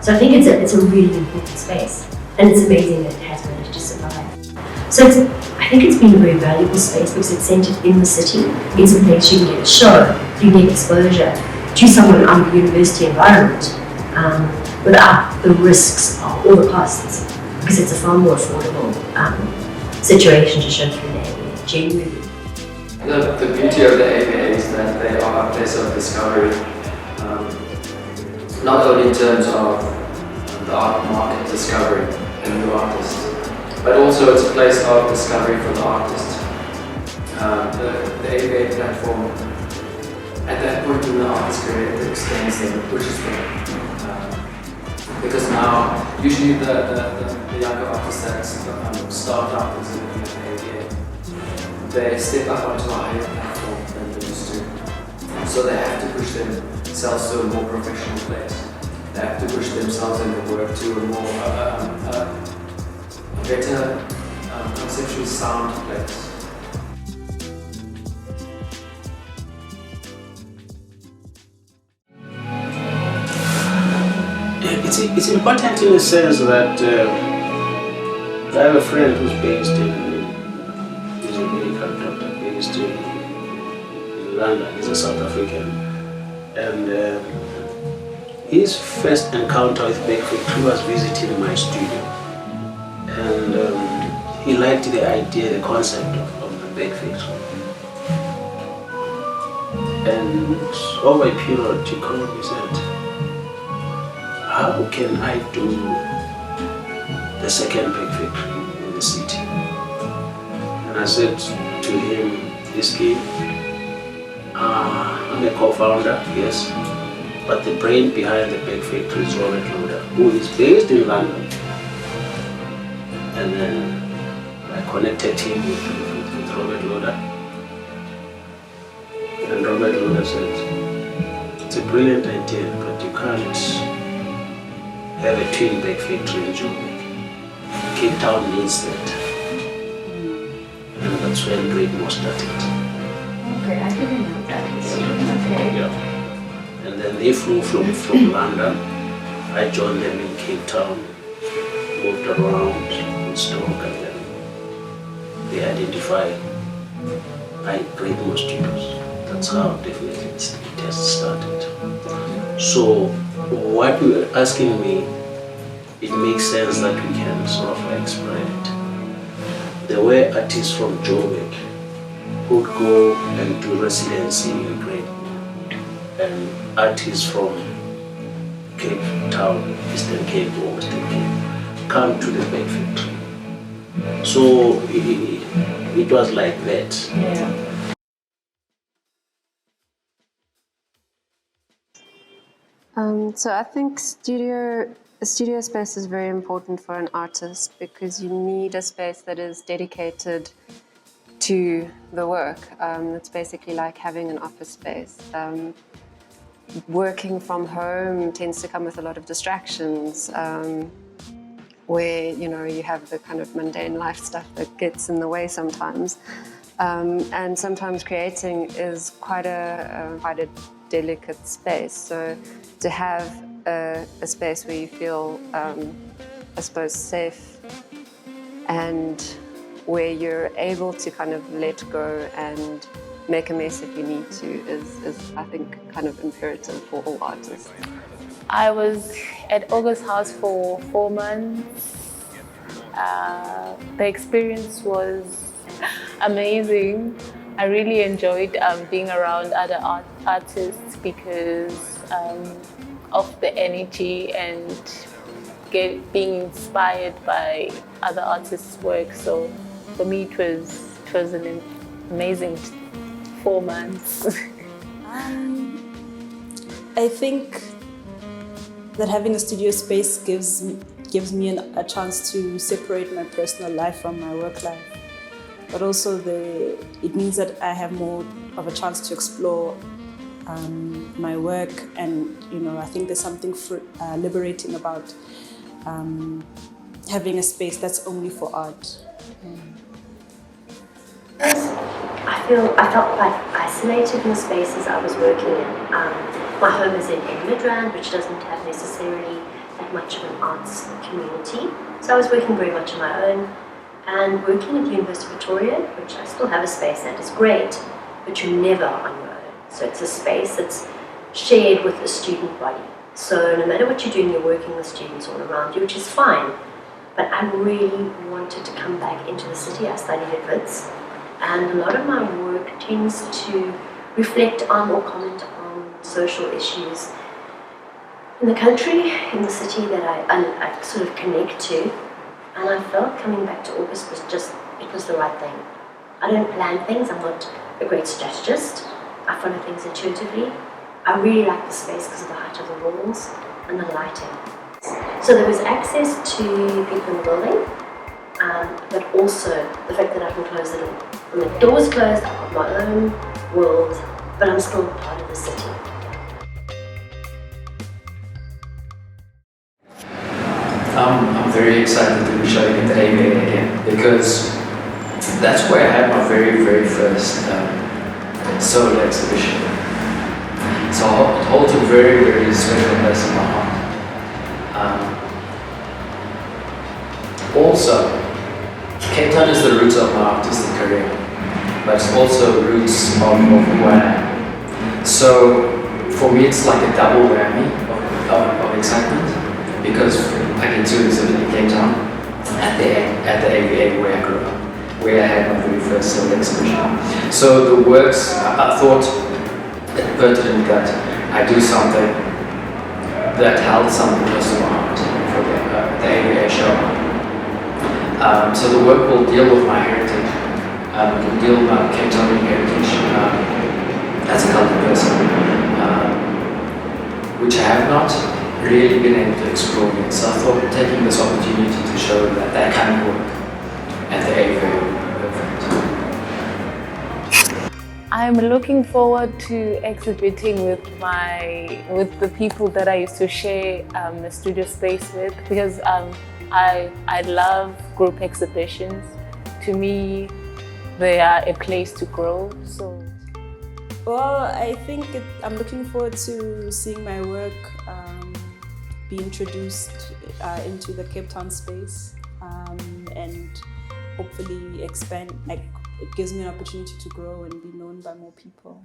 So I think it's a really important space, and it's amazing that it has managed to survive. So I think it's been a very valuable space because it's centered in the city. It's a place you can get a show, you can get exposure to someone under university environment without the risks or the costs, because it's a far more affordable situation to show through the AVA, genuinely. The beauty of the AVA is that they are a place of discovery, not only in terms of the art market discovery and new artists, but also it's a place of discovery for the artist. The AVA platform, at that point in the artist's career, it extends them, pushes them. Because now, usually the younger artists that start out as an AVA, they step up onto a higher platform than they used to. So they have to push themselves to a more professional place. They have to push themselves and their work to a more, better, conceptually sound place. It's important in the sense that I have a friend who's based he's a medical doctor based in London. He's a South African, and his first encounter with Bake Factory was visiting my studio, and he liked the idea, the concept of the Bake Factory. And over a period, he called me and said, how can I do the second Bake Factory in the city? And I said to him, this kid, I'm a co-founder, yes, but the brain behind the Bake Factory is Robert Loader, who is based in London. And then I connected him with Robert Loader. And Robert Loader said, it's a brilliant idea, but you can't have a twin Bake Factory in Joburg. Cape Town needs that. And that's when Great Mo started. Okay, I didn't know that. Okay. Yeah. And then they flew from London. I joined them in Cape Town, moved around in stock, and then they identified Great Mo Studios. That's how definitely it has started. So what you were asking me, it makes sense that we can sort of explain it. There were artists from Joburg who would go and do residency in Great Mo, and artists from Cape Town, Eastern Cape or Western Cape come to the Bake Factory. So it was like that. Yeah. So I think a studio space is very important for an artist because you need a space that is dedicated to the work. It's basically like having an office space. Working from home tends to come with a lot of distractions, where you have the kind of mundane life stuff that gets in the way sometimes, and sometimes creating is quite a delicate space. So to have a space where you feel, I suppose, safe and where you're able to kind of let go and make a mess if you need to is I think, kind of imperative for all artists. I was at August House for 4 months. The experience was amazing. I really enjoyed being around other artists because of the energy and being inspired by other artists' work. So for me, it was an amazing 4 months. I think that having a studio space gives me a chance to separate my personal life from my work life. But also it means that I have more of a chance to explore my work, and I think there's something liberating about having a space that's only for art. I felt quite isolated in the spaces I was working in. My home is in Midrand, which doesn't have necessarily that much of an arts community. So I was working very much on my own, and working at the University of Pretoria, which I still have a space that is great, but you're never on your own. So it's a space that's shared with a student body. So no matter what you're doing, you're working with students all around you, which is fine. But I really wanted to come back into the city. I studied at Wits, and a lot of my work tends to reflect on or comment on social issues in the country, in the city that I sort of connect to. And I felt coming back to August was just, it was the right thing. I don't plan things, I'm not a great strategist. I follow things intuitively. I really like the space because of the height of the walls and the lighting. So there was access to people in the building, but also the fact that I can close the door. When the door's closed, I've got my own world, but I'm still part of the city. I'm very excited to be showing at the AVA again, because that's where I had my very first solo exhibition. So it holds a very special place in my heart. Also, Cape Town is the roots of my artistic career, but it's also roots of who I am. So for me it's like a double whammy of excitement, because I get to exhibit in Cape Town at the AVA where I grew up, where I had my very first solo exhibition. So the works, I thought it pertinent that I do something that held something close to my heart for the AVA show. So the work will deal with my heritage. It will deal with my Cape Townian heritage as a colored person, which I have not really been able to explore yet. So I thought taking this opportunity to show that kind of work at the AVA. I'm looking forward to exhibiting with the people that I used to share the studio space with, because I love group exhibitions. To me, they are a place to grow. So, well, I think I'm looking forward to seeing my work be introduced into the Cape Town space, and hopefully expand. Like, it gives me an opportunity to grow and be known by more people.